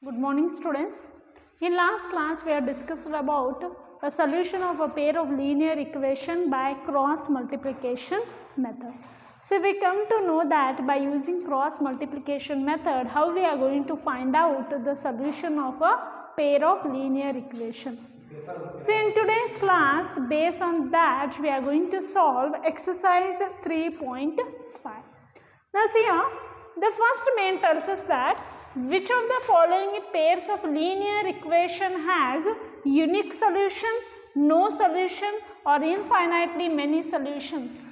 Good morning students. In last class we have discussed about a solution of a pair of linear equation by cross multiplication method. So we come to know that by using cross multiplication method how we are going to find out the solution of a pair of linear equation. So in today's class based on that we are going to solve exercise 3.5. Now see here, the first main tells us that which of the following pairs of linear equation has unique solution, no solution or infinitely many solutions.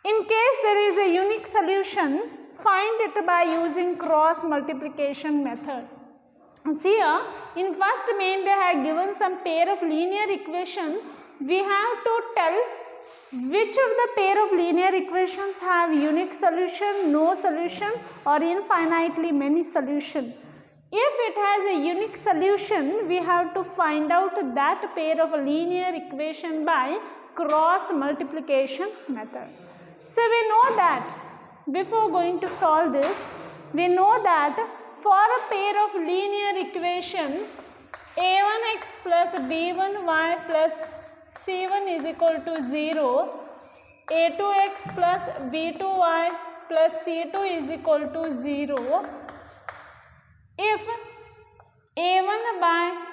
In case there is a unique solution, find it by using cross multiplication method. See here, in first main they have given some pair of linear equation. We have to tell which of the pair of linear equations have unique solution, no solution or infinitely many solution. If it has a unique solution, we have to find out that pair of linear equation by cross multiplication method. So we know that before going to solve this, we know that for a pair of linear equation a1x plus b1y plus c1 is equal to 0, a2x plus b2y plus c2 is equal to 0. If a1 by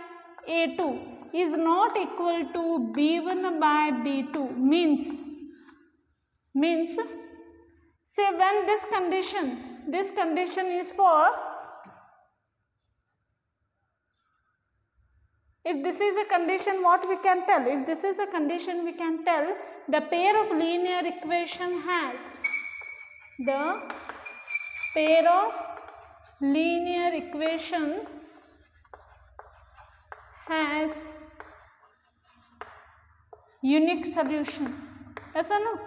a2 is not equal to b1 by b2 means say when this condition is for, if this is a condition, what we can tell? If this is a condition, we can tell the pair of linear equation has, the pair of linear equation has unique solution. Yes or no?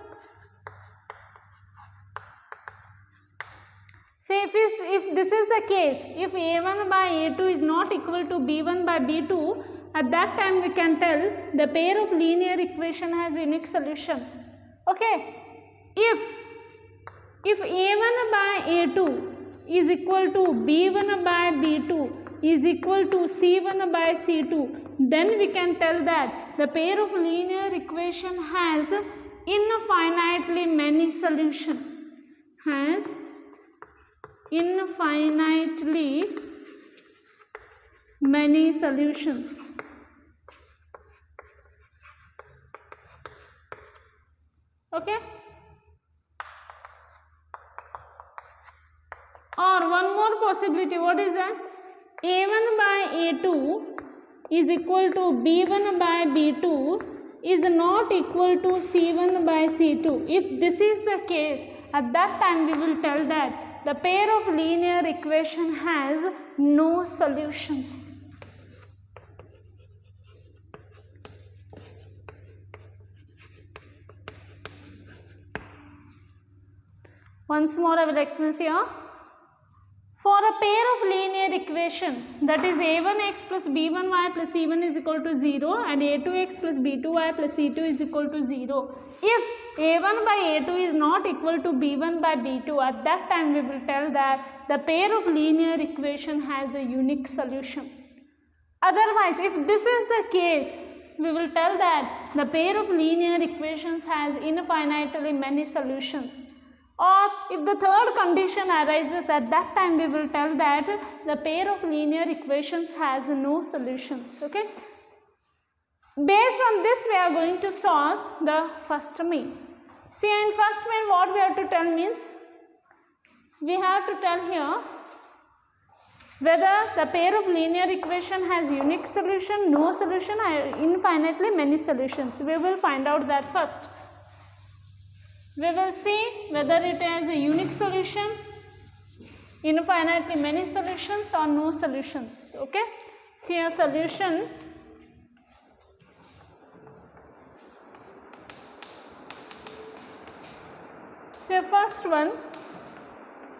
Say if this is the case, if a1 by a2 is not equal to b1 by b2, at that time we can tell the pair of linear equation has unique solution. Okay, if a1 by a2 is equal to b1 by b2 is equal to c1 by c2, then we can tell that the pair of linear equation has infinitely many solution, has infinitely many solutions. Okay, or one more possibility, what is that? a1 by a2 is equal to b1 by b2 is not equal to c1 by c2. If this is the case, at that time we will tell that the pair of linear equation has no solutions. Once more I will explain here. For a pair of linear equation, that is a1x plus b1y plus c1 is equal to 0 and a2x plus b2y plus c2 is equal to 0. If a1 by a2 is not equal to b1 by b2, at that time we will tell that the pair of linear equation has a unique solution. Otherwise, if this is the case, we will tell that the pair of linear equations has infinitely many solutions. Or if the third condition arises, at that time we will tell that the pair of linear equations has no solutions. Okay. Based on this, we are going to solve the first main. See, in first main what we have to tell means, we have to tell here whether the pair of linear equation has unique solution, no solution or infinitely many solutions. We will find out that first. We will see whether it has a unique solution, infinitely many solutions or no solutions. Okay. See a solution. So first one,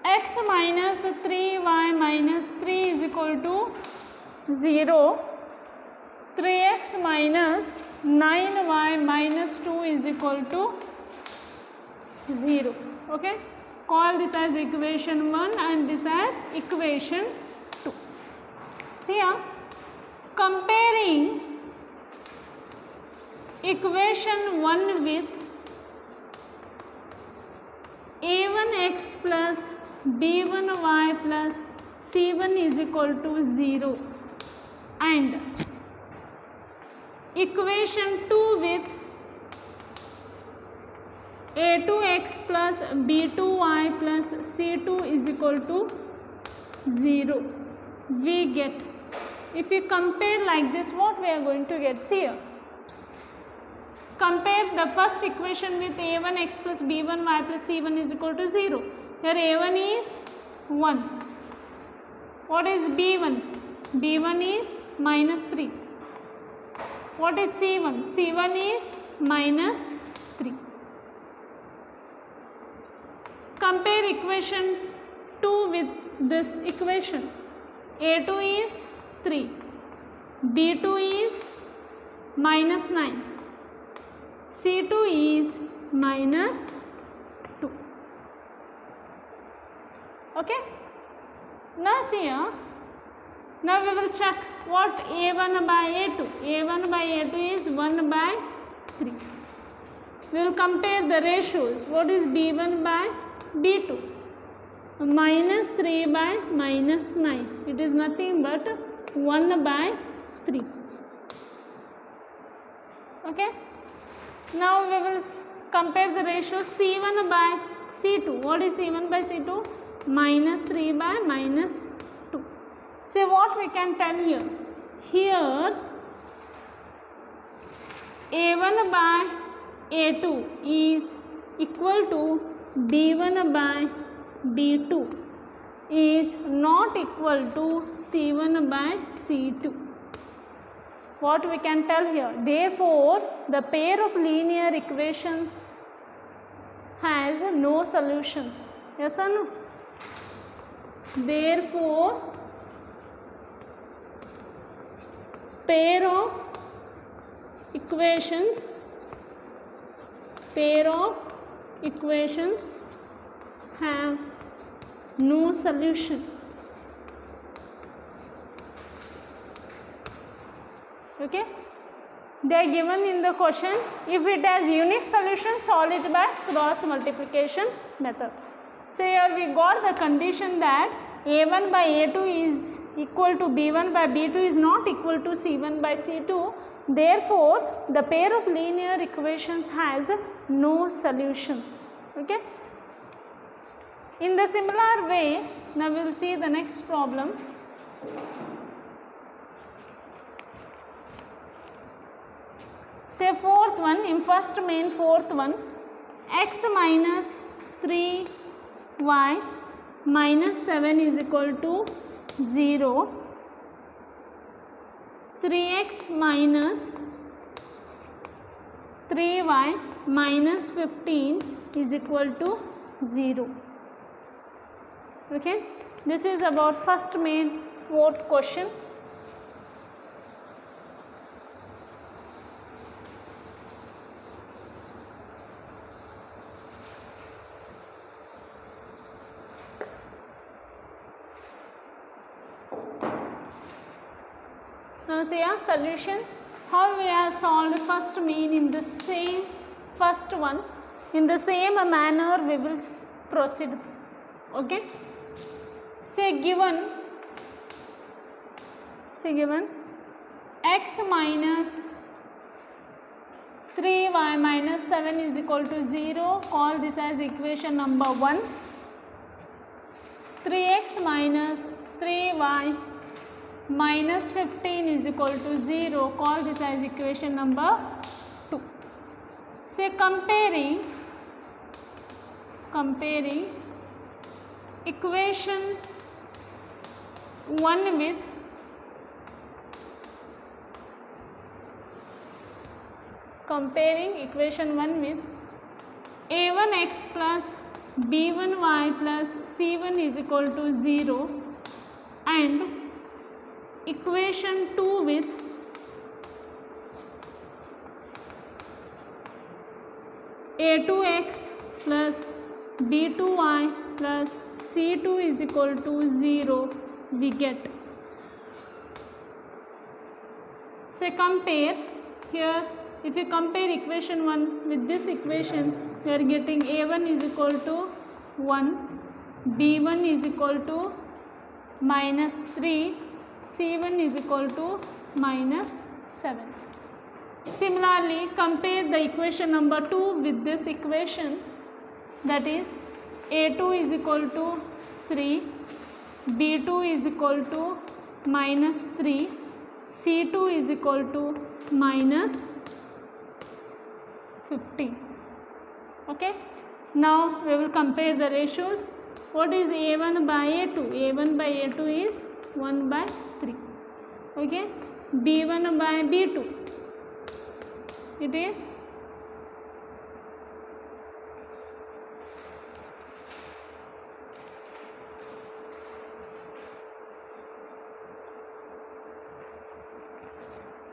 x minus 3y minus 3 is equal to 0, 3x minus 9y minus 2 is equal to 0. Okay, call this as equation 1 and this as equation 2. here comparing equation 1 with a1x plus b1y plus c1 is equal to 0 and equation 2 with a2x plus b2y plus c2 is equal to 0, we get, if you compare like this, what we are going to get? See here, compare the first equation with a1x plus b1y plus c1 is equal to 0. Here a1 is 1. What is b1? b1 is minus 3. What is c1? c1 is minus 3. Compare equation 2 with this equation. a2 is 3. b2 is minus 9. c2 is minus 2. Okay. Now see here. Now we will check what a1 by a2. a1 by a2 is 1 by 3. We will compare the ratios. What is b1 by b2? Minus 3 by minus 9. It is nothing but 1 by 3. Okay. Now we will compare the ratio c1 by c2. What is c1 by c2? Minus 3 by minus 2. So what we can tell here? Here a1 by a2 is equal to b1 by b2 is not equal to c1 by c2. What we can tell here? Therefore, the pair of linear equations has no solutions. Yes or no? Therefore, pair of equations have no solution. Okay, they are given in the question. If it has unique solution, solve it by cross multiplication method. So here we got the condition that a1 by a2 is equal to b1 by b2 is not equal to c1 by c2. Therefore, the pair of linear equations has no solutions. Okay. In the similar way, now we will see the next problem. Say fourth one, in first main fourth one, x minus 3y minus 7 is equal to 0. 3x minus 3y minus 15 is equal to 0. Okay, this is about first main fourth question. Now see our solution. How we have solved first main in the same first one. In the same manner we will proceed. Okay. Say given x minus 3y minus 7 is equal to 0. Call this as equation number 1. 3x minus 3y minus 15 is equal to 0. Call this as equation number 2. Say comparing equation 1 with a1x plus b1y plus c1 is equal to 0 and equation 2 with a2x plus b2y plus c2 is equal to 0 we get. Say compare here. If you compare equation 1 with this equation, we are getting a1 is equal to 1, b1 is equal to minus 3, c1 is equal to minus 7. Similarly, compare the equation number 2 with this equation, that is a2 is equal to 3, b2 is equal to minus 3, c2 is equal to minus 15. Okay. Now we will compare the ratios. What is a1 by a2? a1 by a2 is 1 by 3. Okay. b1 by b2, it is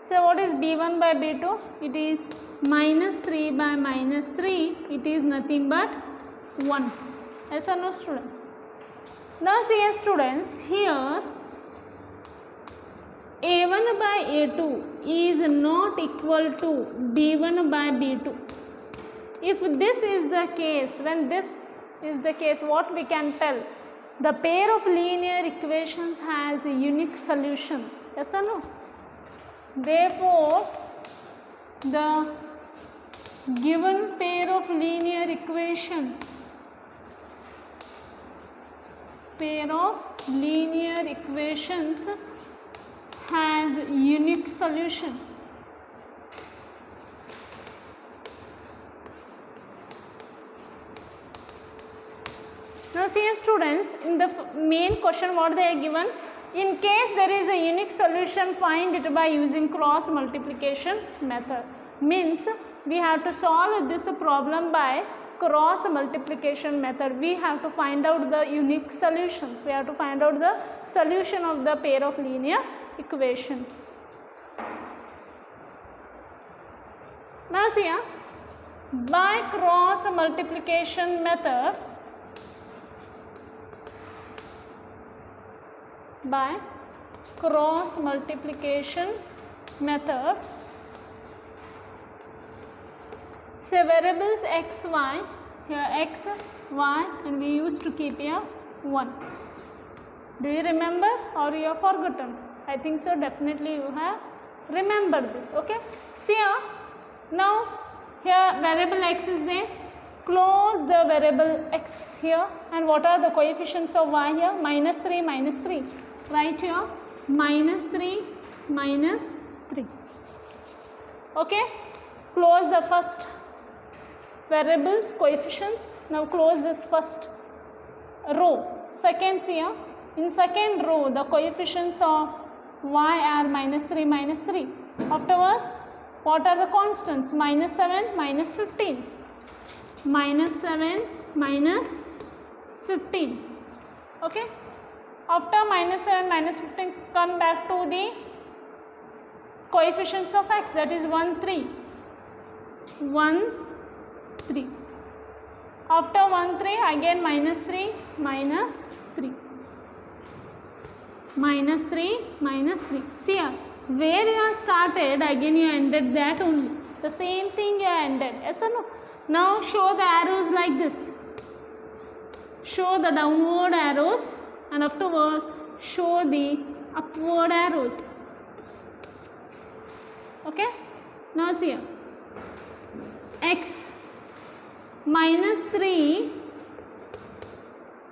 so what is b1 by b2? It is minus 3 by minus 3, it is nothing but 1. Yes or no, students? Now see, students, here a1 by a2 is not equal to b1 by b2. If this is the case, when this is the case, what we can tell? The pair of linear equations has unique solutions. Yes or no? Therefore, the given pair of linear equations has unique solution. Now see, students, in the main question what they are given, in case there is a unique solution, find it by using cross multiplication method. Means we have to solve this problem by cross multiplication method. We have to find out the unique solutions. We have to find out the solution of the pair of linear equation. Now see, by cross multiplication method, say variables x, y, here x, y, and we used to keep here 1. Do you remember or you have forgotten? I think so, definitely you have remembered this. Okay. See here, now here variable x is there. Close the variable x here, and what are the coefficients of y here? Minus 3, minus 3. Right here, minus 3, minus 3. Okay. Close the first variables coefficients. Now close this first row. Second here, in second row the coefficients of y are minus 3, minus 3. Afterwards, what are the constants? Minus 7, minus 15. Minus 7, minus 15. Okay. After minus 7, minus 15, come back to the coefficients of x, that is 1, 3. 1, 3. After 1, 3, again minus 3, minus 3. Minus 3, minus 3. See here, where you have started, again you ended that only. The same thing you ended. Yes or no? Now show the arrows like this. Show the downward arrows, and afterwards show the upward arrows. Okay. Now see here, x minus 3,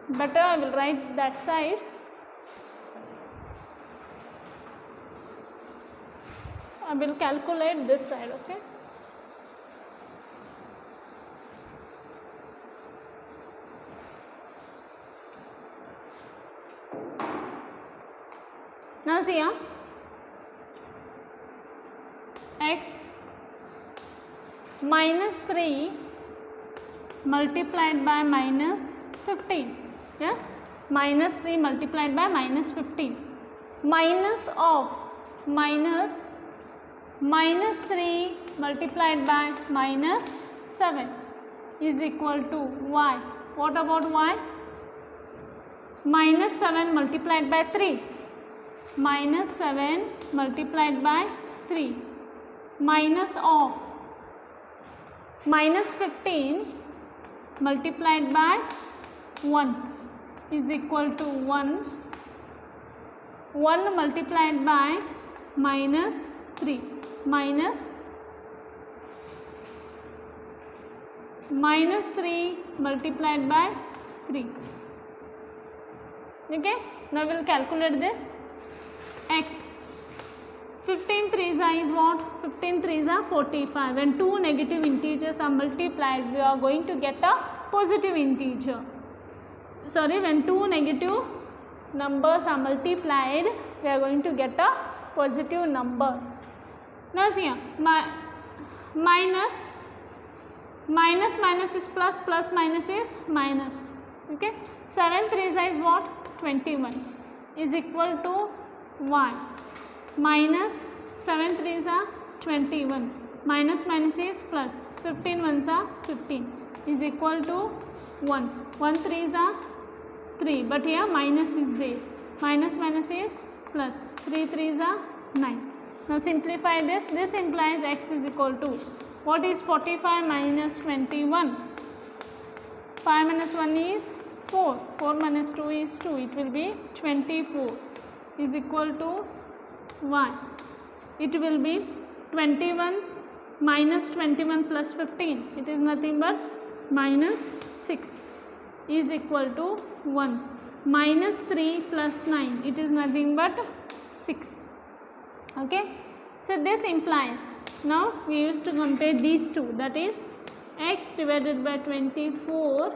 better I will write that side. I will calculate this side. Okay. Now see here, x minus 3 multiplied by minus 15. Yes, minus 3 multiplied by minus 15. Minus of minus 3 multiplied by minus 7 is equal to y. What about y? Minus 7 multiplied by 3. Minus 7 multiplied by 3 minus of minus 15 multiplied by 1 is equal to 1 multiplied by minus 3 minus 3 multiplied by 3. Okay, now we will calculate this. X 15 3s is what? 15 3s are 45. When two negative integers are multiplied, we are going to get a positive integer. Sorry, when two negative numbers are multiplied, we are going to get a positive number. Now see here, minus is plus, plus minus is minus. Okay, 7 3s is what? 21 is equal to y minus 7 3s are 21 minus is plus 15 1s are 15 is equal to 1 3s are 3, but here minus is there, minus is plus 3 3s are 9. Now simplify this. This implies x is equal to, what is 45 minus 21? 5 minus 1 is 4, 4 minus 2 is 2, it will be 24 is equal to y. It will be 21 minus 21 plus 15, it is nothing but minus 6 is equal to 1. Minus 3 plus 9, it is nothing but 6. Okay, so this implies, now we used to compare these two, that is x divided by 24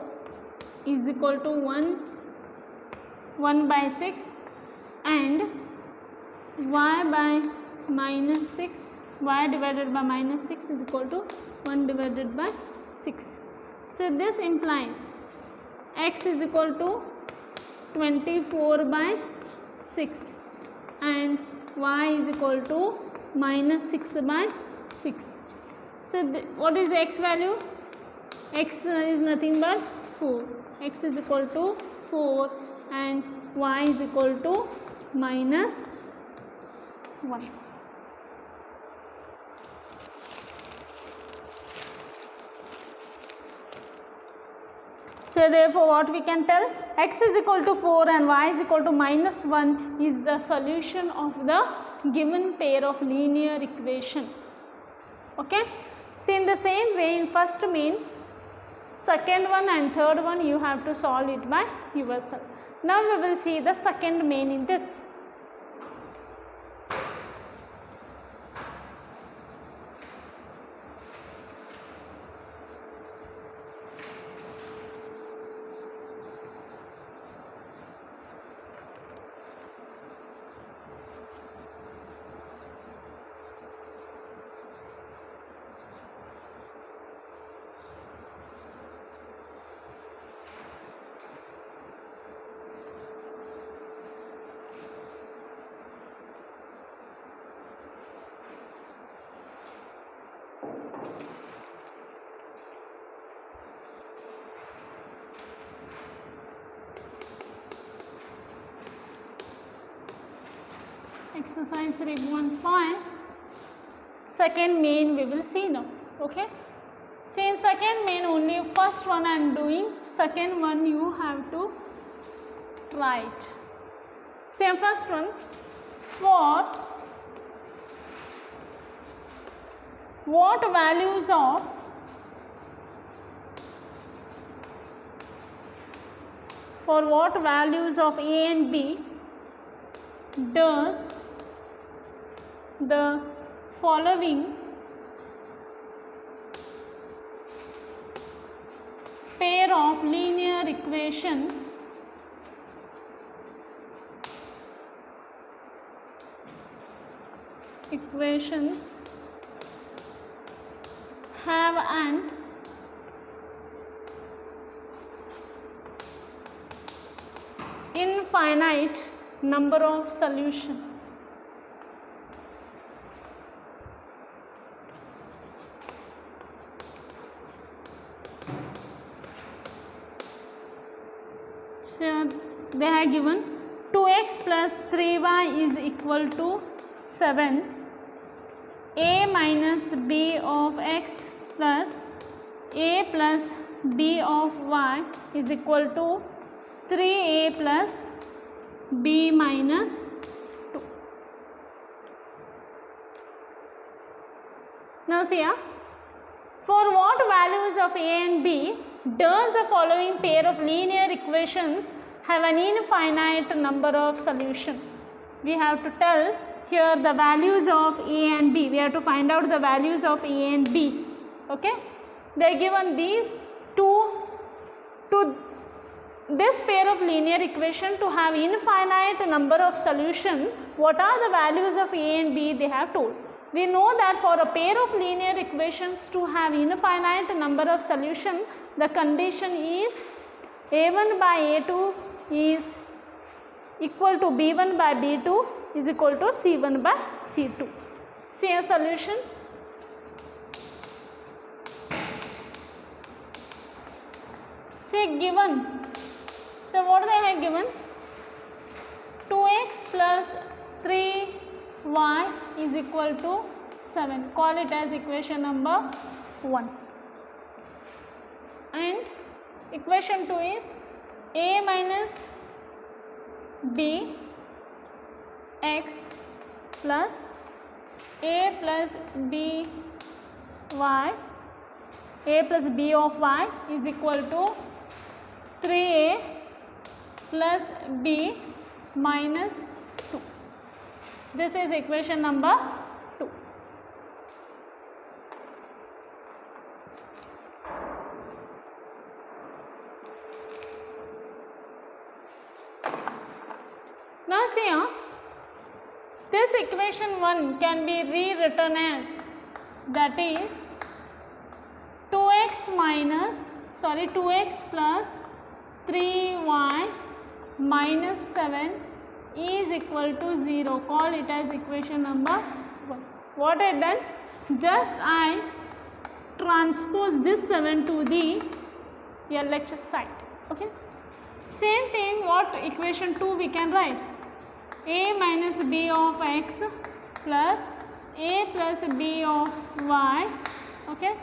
is equal to 1 by 6 and y by minus 6, y divided by minus 6 is equal to 1 divided by 6. So this implies x is equal to 24 by 6 and y is equal to minus 6 by 6. So what is the x value? X is nothing but 4. X is equal to 4 and y is equal to minus 1. So therefore what we can tell, x is equal to 4 and y is equal to minus 1 is the solution of the given pair of linear equation. Okay. So in the same way, in first main, second one and third one you have to solve it by yourself. Now we will see the second main in this. Exercise 3.5, second main we will see now. Okay. See in second main only first one I am doing, second one you have to write. See first one, for what values of A and B does the following pair of linear equations have an infinite number of solutions. So they have given 2x plus 3y is equal to 7 a minus b of x plus a plus b of y is equal to 3a plus b minus 2. Now see here, for what values of a and b does the following pair of linear equations have an infinite number of solutions? We have to tell here the values of a and b. We have to find out the values of a and b. Okay, they are given these two to this pair of linear equation to have infinite number of solution. What are the values of a and b? They have told. We know that for a pair of linear equations to have infinite number of solution, the condition is a1 by a2 is equal to b1 by b2 is equal to c1 by c2. See a solution. Say given. So what they have given? 2x plus 3y is equal to 7. Call it as equation number 1. And equation 2 is a minus b x plus a plus b y, a plus b of y is equal to 3a plus b minus 2. This is equation number 2. Now see here, this equation 1 can be rewritten as, that is 2x plus 3y minus 7 is equal to 0. Call it as equation number 1. What I done? Just I transpose this 7 to the LHS side. Okay. Same thing, what equation 2 we can write? A minus b of x plus a plus b of y, okay,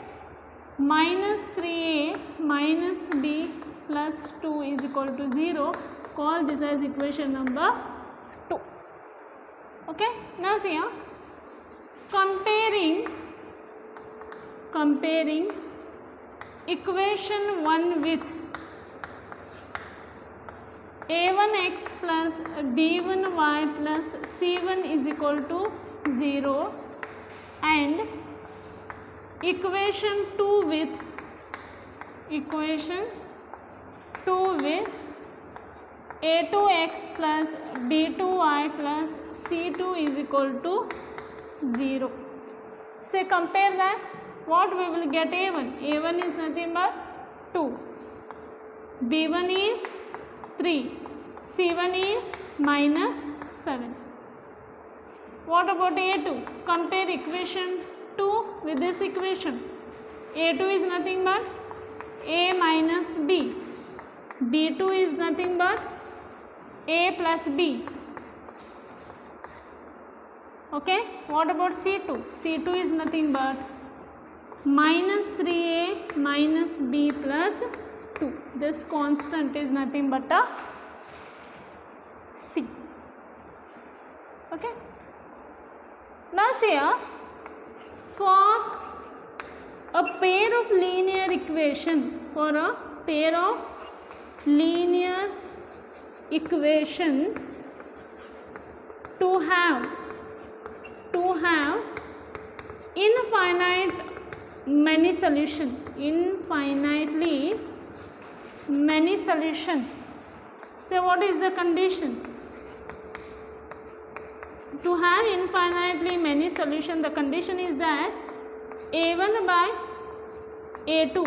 minus 3a minus b plus 2 is equal to 0. Call this as equation number 2. Okay. Now see here, comparing equation 1 with a1x plus b1y plus c1 is equal to 0 and equation 2 with a2x plus b2y plus c2 is equal to 0. Say compare that, what we will get? A1 is nothing but 2, b1 is 3, c1 is minus 7. What about a2? Compare equation 2 with this equation. a2 is nothing but a minus b, b2 is nothing but a plus b. Okay. What about c2? c2 is nothing but minus 3a minus b plus 2. This constant is nothing but a c. Okay. Now see here, for a pair of linear equation, to have infinitely many solution. So what is the condition? To have infinitely many solution, the condition is that a1 by a2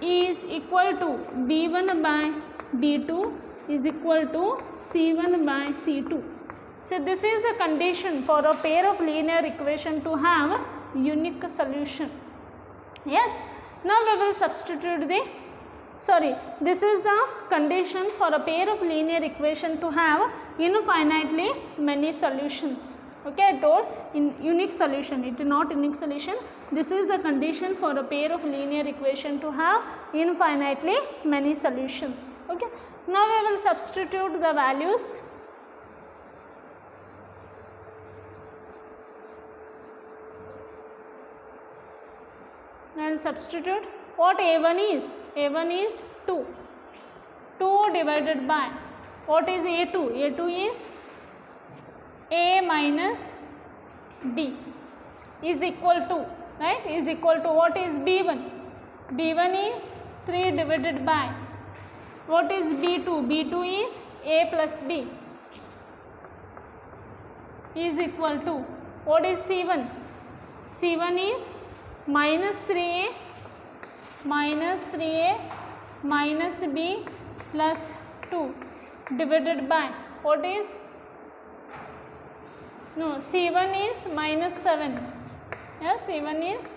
is equal to b1 by b2 is equal to c1 by c2. So this is the condition for a pair of linear equation to have unique solution. Yes. Now we will substitute this is the condition for a pair of linear equation to have infinitely many solutions. Okay, I told in unique solution, it is not unique solution. This is the condition for a pair of linear equation to have infinitely many solutions. Okay, now we will substitute the values. And substitute what a1 is. A1 is 2. 2 divided by what is a2? A2 is a minus b is equal to, right, is equal to what is b1? b1 is 3 divided by what is b2? b2 is a plus b is equal to what is c1? c1 is minus 3a minus b plus 2 divided by what is, no, c1 is minus 7. Yes, c1 is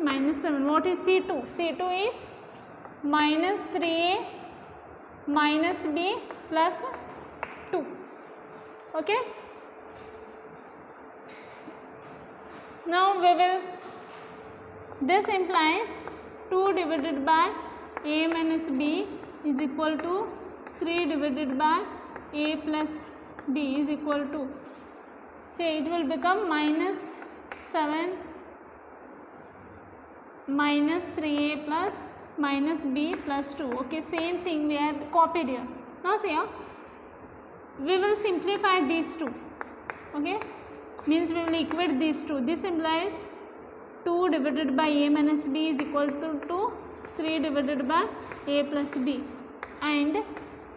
minus 7. What is c2? c2 is minus 3a minus b plus 2. Okay. Now we will, this implies 2 divided by a minus b is equal to 3 divided by a plus b is equal to, say it will become minus 7 minus 3a plus minus b plus 2. Okay, same thing we have copied here. Now see here, we will simplify these two. Okay, means we will equate these two. This implies 2 divided by a minus b is equal to 3 divided by a plus b, and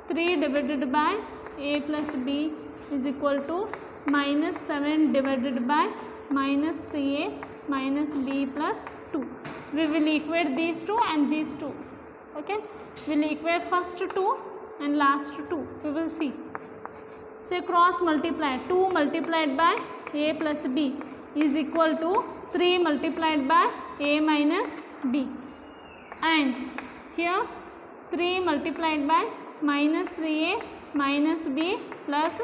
3 divided by a plus b is equal to minus 7 divided by minus 3a minus b plus 2. We will equate these two and these two. Okay, we will equate first two and last two. We will see. Say cross multiply, 2 multiplied by a plus b is equal to 3 multiplied by a minus b, and here 3 multiplied by minus 3a minus b plus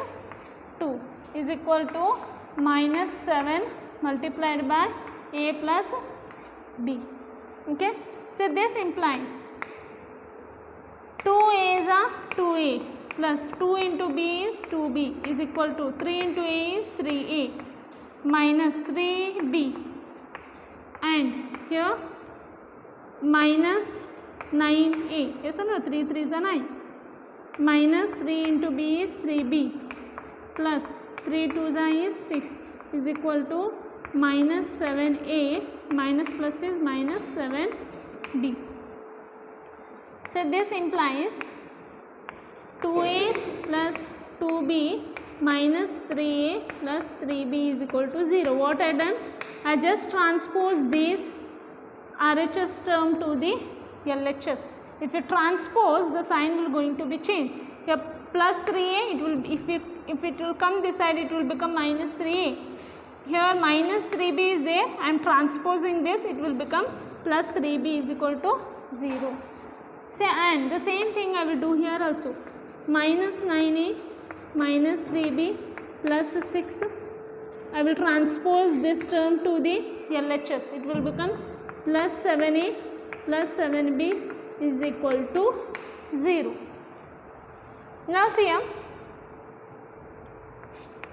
2 is equal to minus 7 multiplied by a plus b. Okay, so this implies 2a is a 2a plus 2 into b is 2b is equal to 3 into a is 3a minus 3b, and here minus 9a, yes or no, 3 3s are 9, minus 3 into b is 3b plus 3 2s are is 6 is equal to minus 7a minus plus is minus 7b. So this implies 2a plus 2b minus 3a plus 3b is equal to 0. What I done? I just transpose this RHS term to the LHS. If you transpose, the sign will going to be changed. Here plus 3a, it will, if it will come this side, it will become minus 3a. Here minus 3b is there, I am transposing this, it will become plus 3b is equal to 0. Say, and the same thing I will do here also. Minus 9a minus 3b plus 6. I will transpose this term to the LHS. It will become plus 7a plus 7b is equal to 0. Now see here,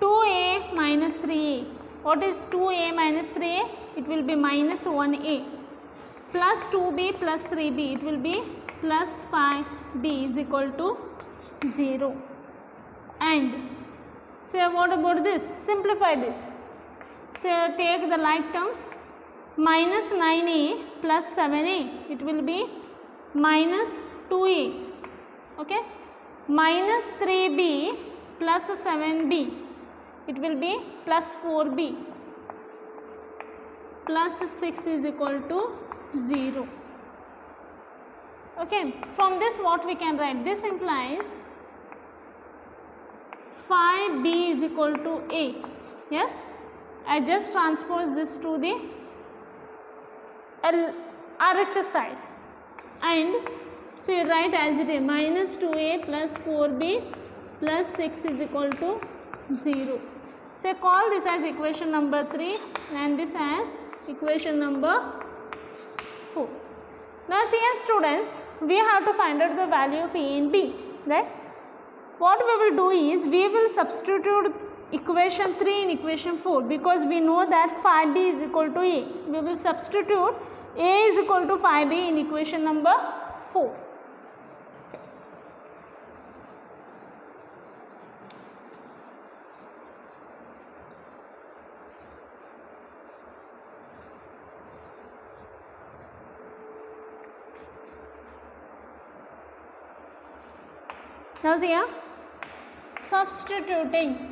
2a minus 3a. What is 2a minus 3a? It will be minus 1a plus 2b plus 3b. It will be plus 5b is equal to 0. And say what about this? Simplify this. Say take the like terms. Minus 9a plus 7a. It will be minus 2a. Okay. Minus 3b plus 7b. It will be plus 4b. Plus 6 is equal to 0. Okay. From this what we can write? This implies 5b is equal to a. Yes. I just transpose this to the RHS side, and so you write as it is, minus 2a plus 4b plus 6 is equal to 0. So call this as equation number 3 and this as equation number 4. Now see as students, we have to find out the value of A and B, right? What we will do is, we will substitute equation 3 in equation 4 because we know that phi b is equal to A. We will substitute A is equal to phi b in equation number 4. Now see here, substituting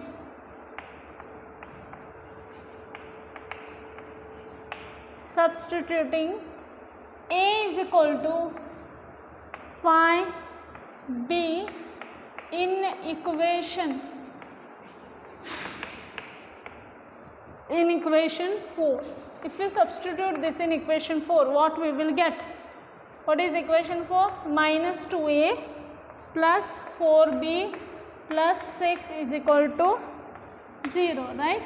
A is equal to phi b in equation 4. If you substitute this in equation 4, what we will get? What is equation 4? Minus 2a plus 4b plus 6 is equal to 0, right?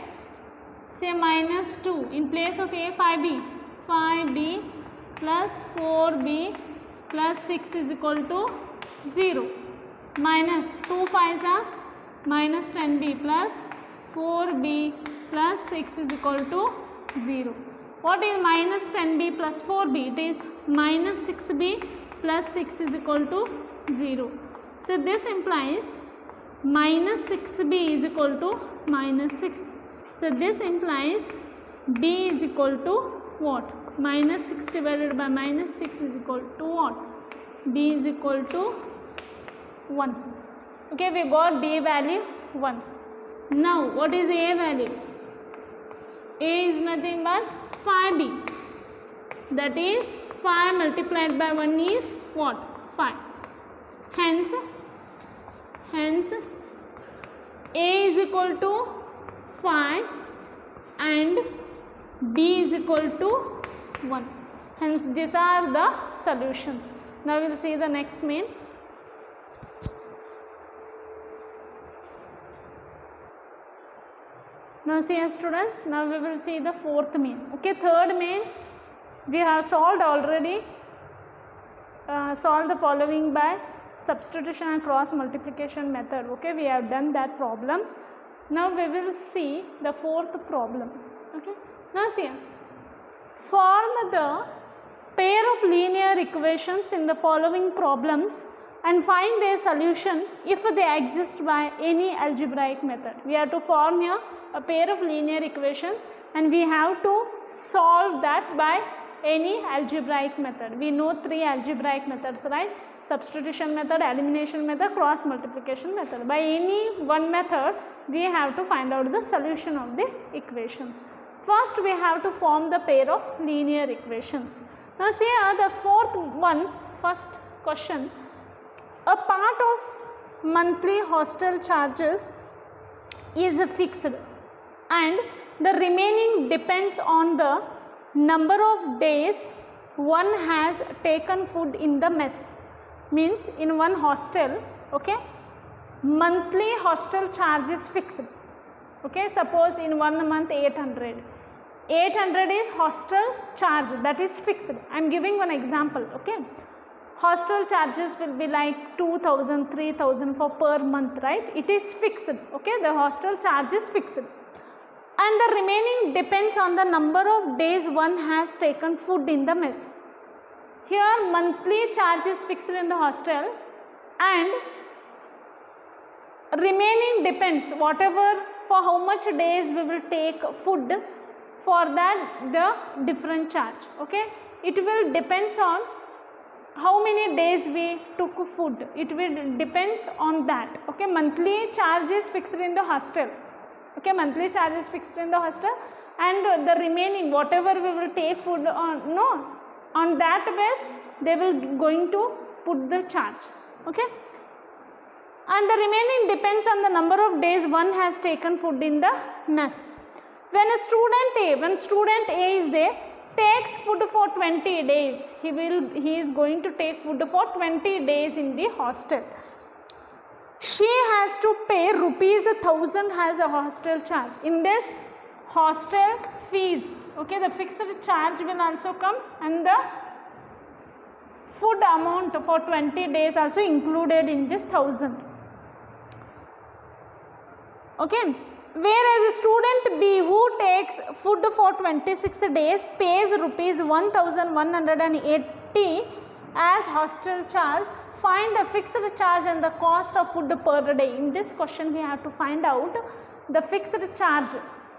Say minus 2 in place of a, phi b plus 4b plus 6 is equal to 0, minus 2 5s are minus 10b plus 4b plus 6 is equal to 0. What is minus 10b plus 4b? It is minus 6b plus 6 is equal to 0. So this implies minus 6b is equal to minus 6. So this implies b is equal to what? Minus 6 divided by minus 6 is equal to what? B is equal to 1. Okay, we got b value 1. Now what is a value? A is nothing but phi b. That is phi multiplied by 1 is what? Phi. Hence A is equal to phi and B is equal to 1. Hence these are the solutions. Now we will see the next main. Now see students, now we will see the fourth main. Okay, third main we have solved already. Solve the following by substitution and cross multiplication method. Okay, we have done that problem. Now we will see the fourth problem. Okay, now see, form the pair of linear equations in the following problems and find their solution if they exist by any algebraic method. We have to form here a pair of linear equations and we have to solve that by any algebraic method. We know 3 algebraic methods, right? Substitution method, elimination method, cross multiplication method. By any one method we have to find out the solution of the equations. First we have to form the pair of linear equations. Now see the fourth one, first question. A part of monthly hostel charges is fixed and the remaining depends on the number of days one has taken food in the mess. Means in one hostel, okay, monthly hostel charge is fixed. Okay, suppose in 1 month 800 is hostel charge, that is fixed. I am giving one example. Okay, hostel charges will be like 2000, 3000 for per month, right? It is fixed. Okay, the hostel charge is fixed and the remaining depends on the number of days one has taken food in the mess. Here monthly charge is fixed in the hostel and remaining depends, whatever, for how much days we will take food, for that the different charge. Okay, it will depends on how many days we took food, it will depends on that. Okay, monthly charge is fixed in the hostel. Okay, monthly charge is fixed in the hostel and the remaining whatever we will take food on that base they will going to put the charge. Okay, and the remaining depends on the number of days one has taken food in the mess. When student A is there, takes food for 20 days, he is going to take food for 20 days in the hostel. she has to pay rupees 1000 as a hostel charge. In this hostel fees, okay, the fixed charge will also come and the food amount for 20 days also included in this 1000. Okay, whereas student B who takes food for 26 days pays rupees 1180 as hostel charge. Find the fixed charge and the cost of food per day. In this question we have to find out the fixed charge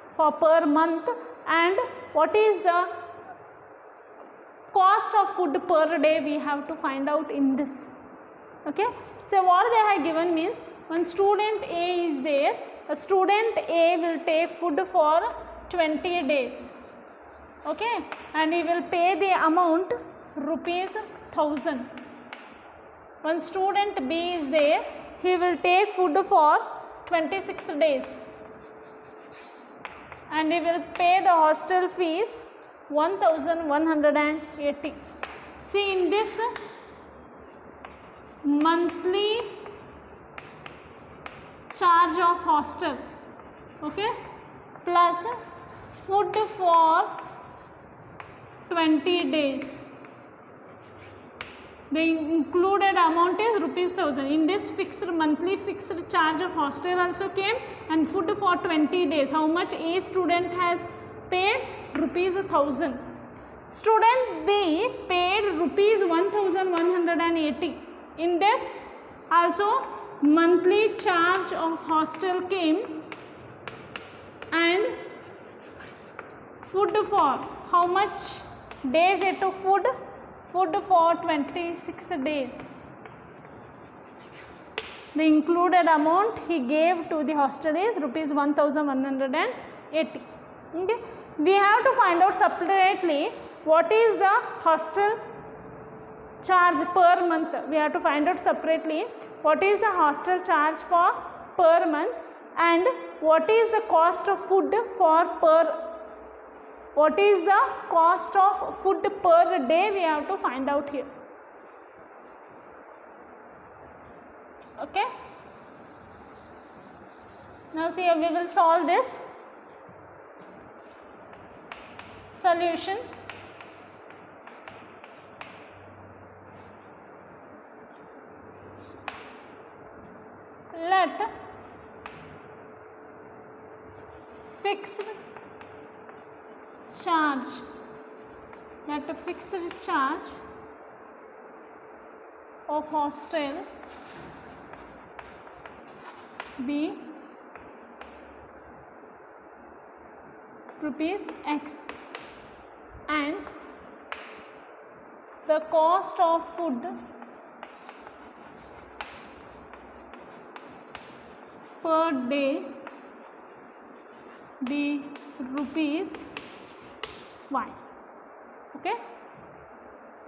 for per month and what is the cost of food per day we have to find out in this. Okay, so what they have given means when student A is there, a student A will take food for 20 days, okay, and he will pay the amount rupees 1000. When student B is there, he will take food for 26 days and he will pay the hostel fees 1180. See, in this monthly charge of hostel, okay, plus food for 20 days, the included amount is rupees 1000. In this monthly fixed charge of hostel also came and food for 20 days. How much a student has paid? Rupees 1000. Student B paid rupees 1180. In this also monthly charge of hostel came and food for how much days it took food? Food for 26 days. The included amount he gave to the hostel is rupees 1180. Okay. We have to find out separately what is the hostel charge per month. We have to find out separately what is the hostel charge for per month and what is the cost of food for what is the cost of food per day we have to find out here. Okay. Now see, we will solve this. Solution. Let fixed charge of hostel be rupees X and the cost of food per day be rupees Y. Okay.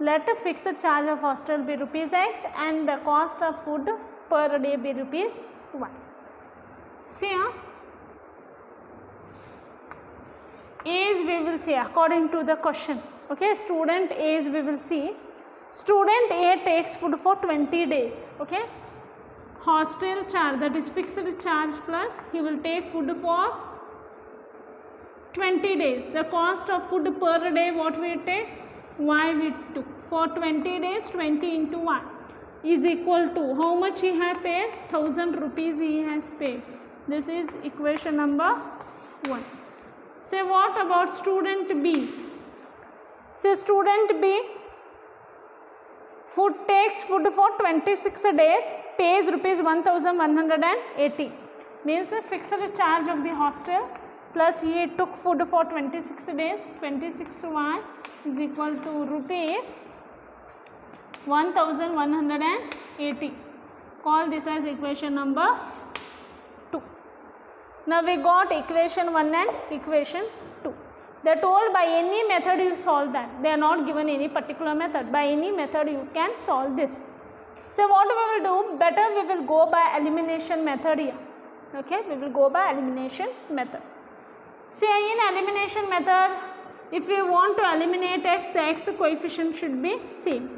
Let a fixed charge of hostel be rupees X and the cost of food per day be rupees Y. See, age we will see according to the question. Okay, student age we will see. Student A takes food for 20 days. Okay, hostel charge, that is fixed charge plus he will take food for 20 days. The cost of food per day what we take? Y we took. For 20 days 20 into 1 is equal to how much he has paid? 1000 rupees he has paid. This is equation number 1. Say what about student B? Say student B who takes food for 26 days pays rupees 1180. Means the fixed charge of the hostel plus he took food for 26 days. 26y is equal to rupees 1180. Call this as equation number 2. Now we got equation 1 and equation 2. They are told by any method you solve that. They are not given any particular method. By any method you can solve this. So what we will do? Better we will go by elimination method here. Okay, we will go by elimination method. Say in elimination method, if we want to eliminate x, the x coefficient should be same.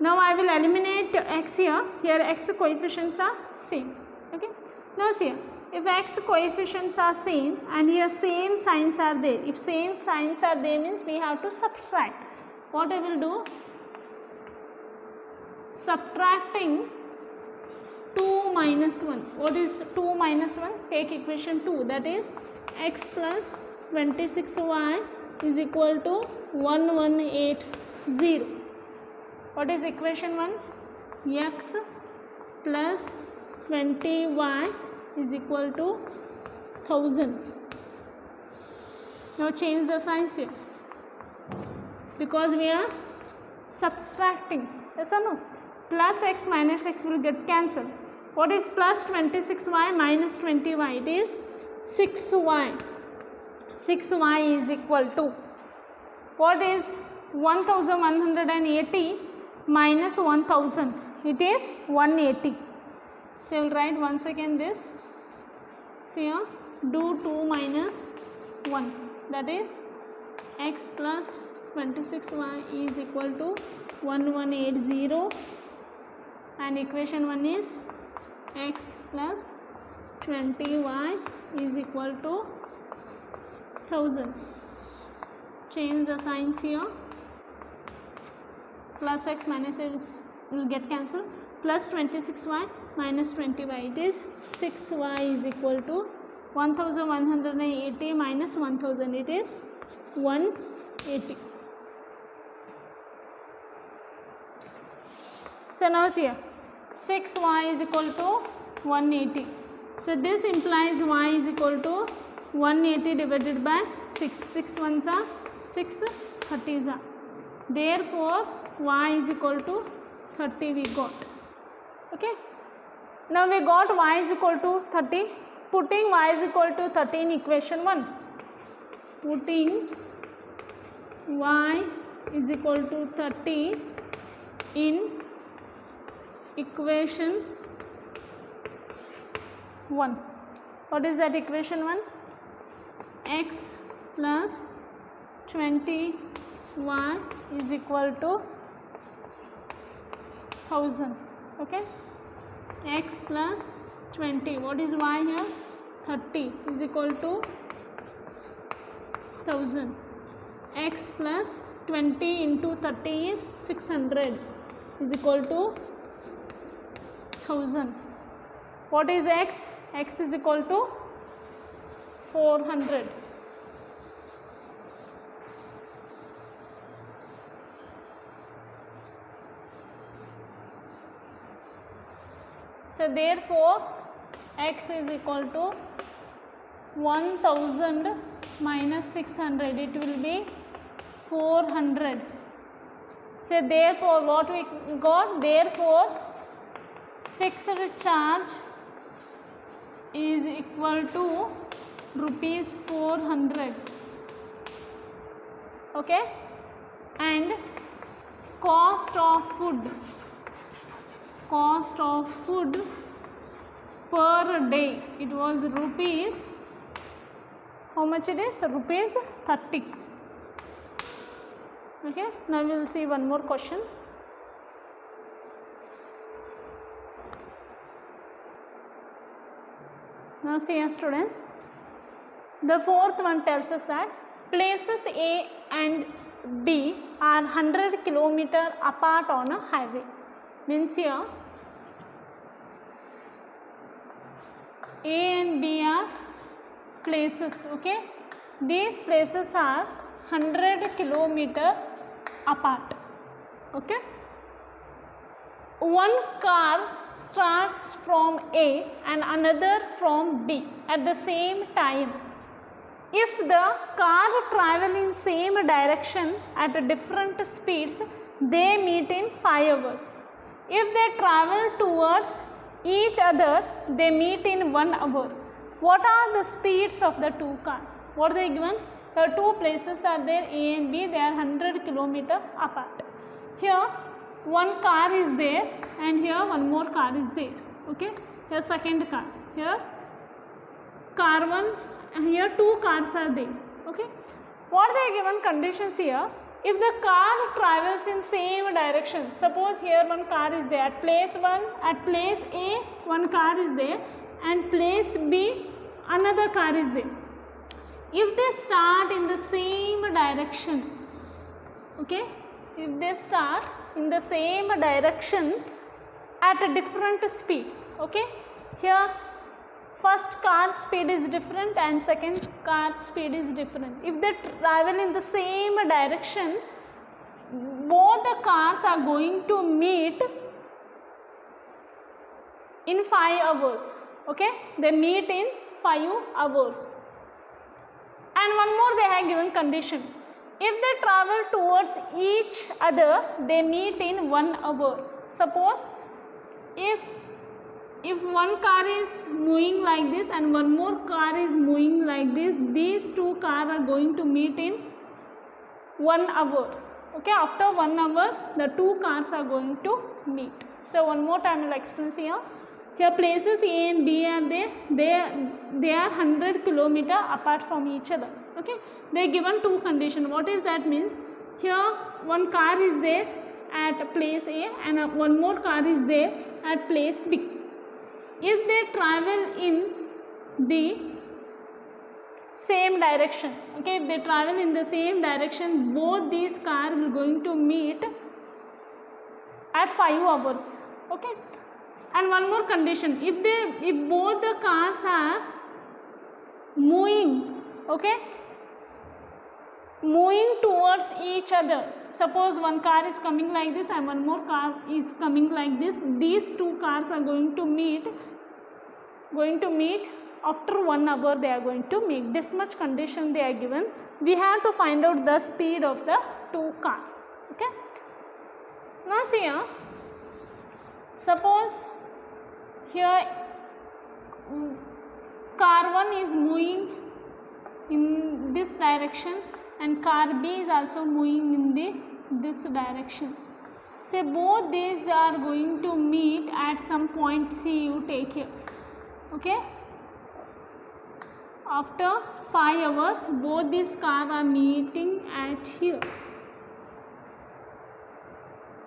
Now I will eliminate x here. Here x coefficients are same. Okay. Now see, if x coefficients are same and here same signs are there, if same signs are there means we have to subtract. What I will do? Subtracting 2 minus 1. What is 2 minus 1? Take equation 2, that is x plus 26y is equal to 1180. What is equation 1? X plus 20y is equal to 1000. Now change the signs here because we are subtracting. Yes or no? Plus x minus x will get cancelled. What is plus 26y minus 20y? It is 6y. 6y is equal to, what is 1180 minus 1000? It is 180. So I will write once again this. See here, do 2 minus 1, that is x plus 26y is equal to 1180, and equation 1 is x plus 20y is equal to 1000. Change the signs here. Plus x minus x will get cancelled. Plus 26y minus 20y, it is 6y is equal to 1180 minus 1000, it is 180. So now see here, 6y is equal to 180. So this implies y is equal to 180 divided by 6. 6 ones are 6, 30s are. Therefore y is equal to 30 we got. Okay. Now we got y is equal to 30. Putting y is equal to 30 in equation 1. Putting y is equal to 30 in equation 1. What is that equation 1? X plus 20y is equal to 1000. Okay. X plus 20. What is y here? 30 is equal to 1000. X plus 20 into 30 is 600 is equal to 1000. What is x? X is equal to 400. So therefore x is equal to 1000 minus 600, it will be 400. So therefore what we got? Therefore fixed charge is equal to rupees 400. Okay, and cost of food per day, it was rupees, how much it is? Rupees 30. Okay, now we will see one more question. Now see here students, the fourth one tells us that places A and B are 100 km apart on a highway. Means here A and B are places. Okay, these places are 100 km apart. Okay, one car starts from A and another from B at the same time. If the car travel in same direction at different speeds, they meet in 5 hours. If they travel towards each other, they meet in 1 hour. What are the speeds of the two cars? What are they given? The two places are there, A and B, they are 100 km apart. Here one car is there and here one more car is there. Okay, here second car, here car 1, here two cars are there. Okay, what are the given conditions here? If the car travels in same direction, suppose here one car is there at place 1, at place A one car is there, and place B another car is there. If they start in the same direction, okay, if they start in the same direction at a different speed, okay, here first car speed is different and second car speed is different. If they travel in the same direction, both the cars are going to meet in 5 hours, okay, they meet in 5 hours. And one more they have given condition, if they travel towards each other, they meet in 1 hour. Suppose if one car is moving like this and one more car is moving like this, these two cars are going to meet in 1 hour, okay, after 1 hour the two cars are going to meet. So one more time I will explain here. Here places A and B are there, they are 100 km apart from each other, okay. They given two conditions. What is that means? Here one car is there at place A and one more car is there at place B. If they travel in the same direction, okay, if they travel in the same direction, both these cars will going to meet at 5 hours, okay. And one more condition, if both the cars are moving, okay, moving towards each other, suppose one car is coming like this and one more car is coming like this, these two cars are going to meet after 1 hour, they are going to meet. This much condition they are given. We have to find out the speed of the two cars, okay. Now see here, suppose here car 1 is moving in this direction and car B is also moving in this direction. Say both these are going to meet at some point C, you take here, okay. After 5 hours both these cars are meeting at here.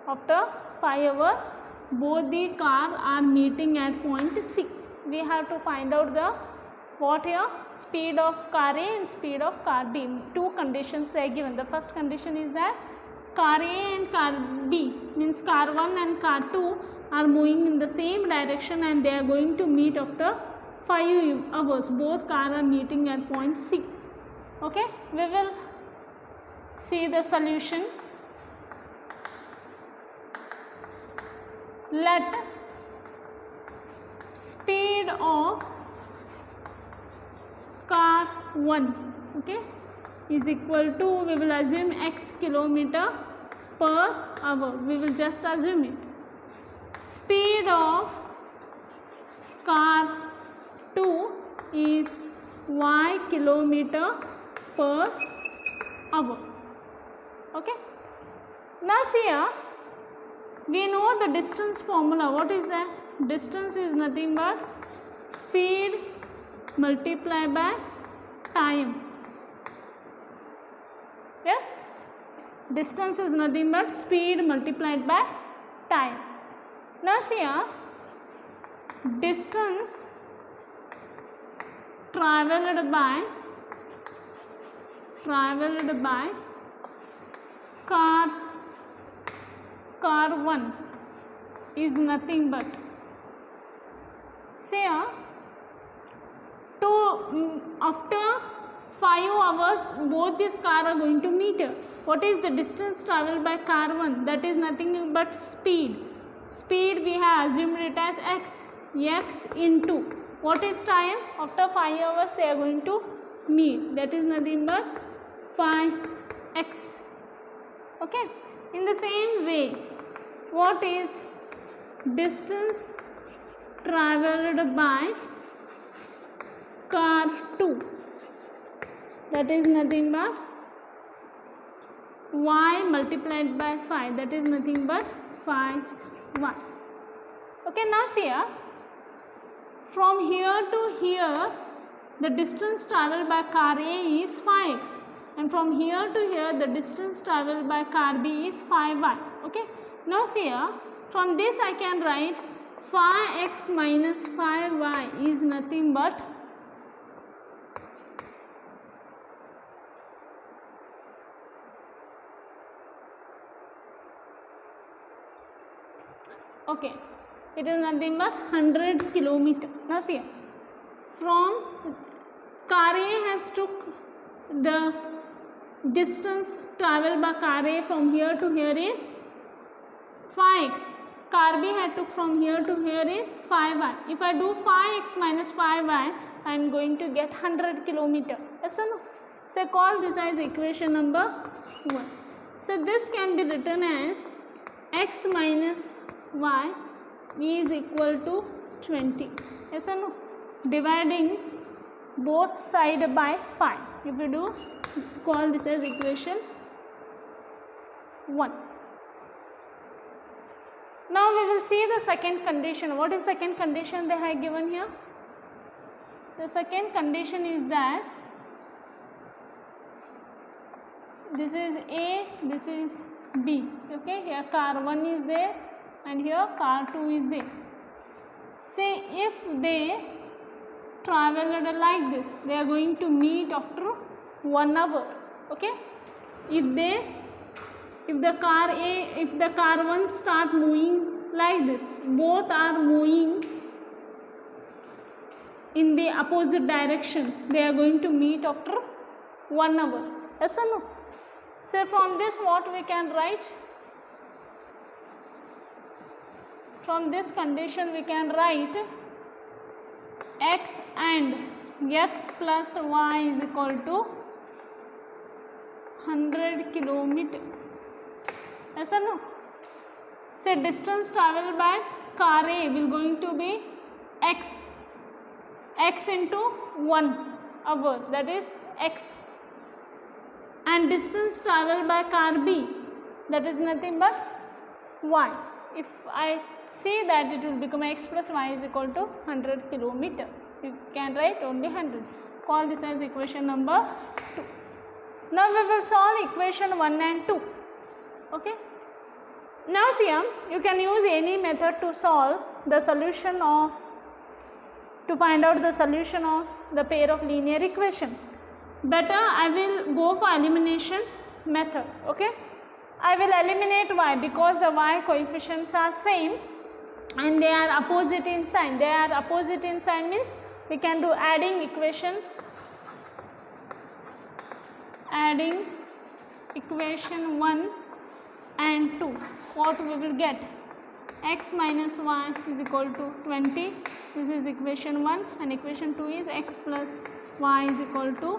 After 5 hours both the cars are meeting at point C. We have to find out the what here, speed of car A and speed of car B. Two conditions are given. The first condition is that car A and car B, means car 1 and car 2 are moving in the same direction and they are going to meet after 5 hours. Both cars are meeting at point C, okay. We will see the solution. Let speed of car 1, okay, is equal to, we will assume x kilometer per hour, we will just assume it. Speed of car 2 is y kilometer per hour, okay. Now see here, we know the distance formula. What is that? Distance is nothing but speed multiplied by time. Yes, distance is nothing but speed multiplied by time. Now see here, distance traveled by car 1 is nothing but, say after 5 hours both these cars are going to meet. What is the distance traveled by car 1? That is nothing but speed. Speed we have assumed it as x into what is time? After 5 hours they are going to meet, that is nothing but 5x, okay. In the same way, what is distance traveled by car 2? That is nothing but y multiplied by 5, that is nothing but 5y, okay. Now see here, from here to here the distance traveled by car A is 5x and from here to here the distance traveled by car B is 5y, okay. Now see here, from this I can write phi x minus phi y is nothing but okay, it is nothing but 100 kilometer. Now see, from car A has took the distance traveled by car A from here to here is phi x. Car B had took from here to here is phi y. If I do phi x minus phi y, I am going to get 100 kilometer. Yes or no? So call this as equation number 1. So this can be written as x minus y is equal to 20. Yes or no? Dividing both side by phi. If you do, call this as equation 1. Now we will see the second condition. What is second condition they have given here? The second condition is that this is A, this is B. Okay, here car 1 is there and here car 2 is there. Say if they traveled like this, they are going to meet after 1 hour. Okay, if the car 1 start moving like this, both are moving in the opposite directions, they are going to meet after 1 hour. Yes or no? So from this what we can write? From this condition we can write x and x plus y is equal to 100 kilometer. Yes or no? Say distance travelled by car A will going to be x into 1 hour, that is x, and distance travelled by car B, that is nothing but y. If I see that, it will become x plus y is equal to 100 kilometer. You can write only 100. Call this as equation number 2. Now we will solve equation 1 and 2. Okay. Now see, you can use any method to solve the solution of, to find out the solution of the pair of linear equation. Better I will go for elimination method. Okay. I will eliminate y because the y coefficients are same and they are opposite in sign. They are opposite in sign means we can do adding equation 1 and 2. What we will get? X minus y is equal to 20. This is equation 1, and equation 2 is x plus y is equal to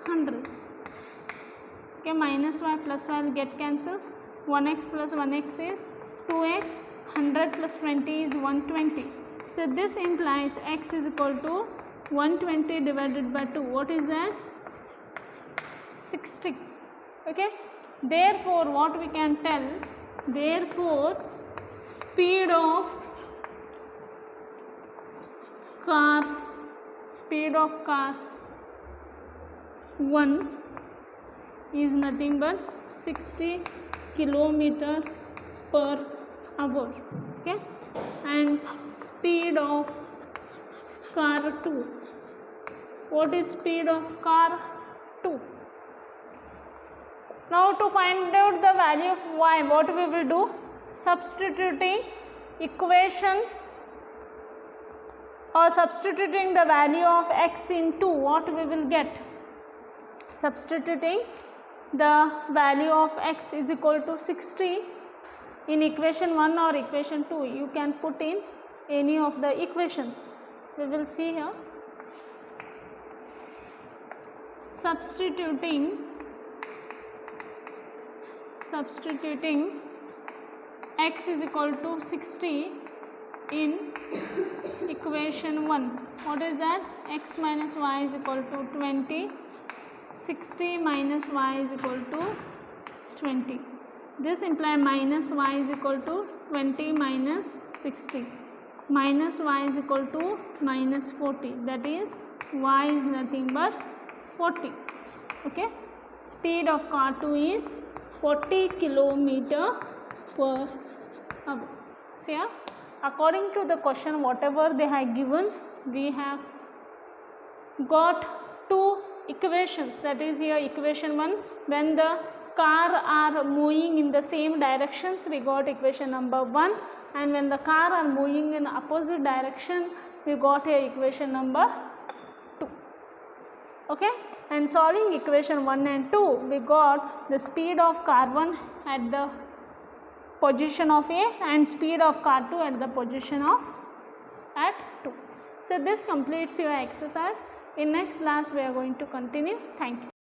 100. Okay, minus y plus y will get cancelled. 1x plus 1x is 2x. 100 plus 20 is 120. So this implies x is equal to 120 divided by 2. What is that? 60. Okay. Therefore, what we can tell? Therefore, speed of car 1 is nothing but 60 kilometer per hour. Okay, and speed of car 2. What is speed of car 2? Now to find out the value of y, what we will do? Substituting equation or substituting the value of x into what we will get? Substituting the value of x is equal to 60 in equation 1 or equation 2. You can put in any of the equations. We will see here. Substituting x is equal to 60 in equation 1. What is that? X minus y is equal to 20. 60 minus y is equal to 20. This implies minus y is equal to 20 minus 60. Minus y is equal to minus 40. That is y is nothing but 40. Okay. Speed of car 2 is 40 kilometer per hour. So yeah, according to the question whatever they have given, we have got two equations, that is here equation 1, when the car are moving in the same directions we got equation number 1, and when the car are moving in opposite direction we got here equation number 2. Okay, and solving equation 1 and 2 we got the speed of car 1 at the position of A and speed of car 2 at the position of at 2. So this completes your exercise. In next class we are going to continue. Thank you.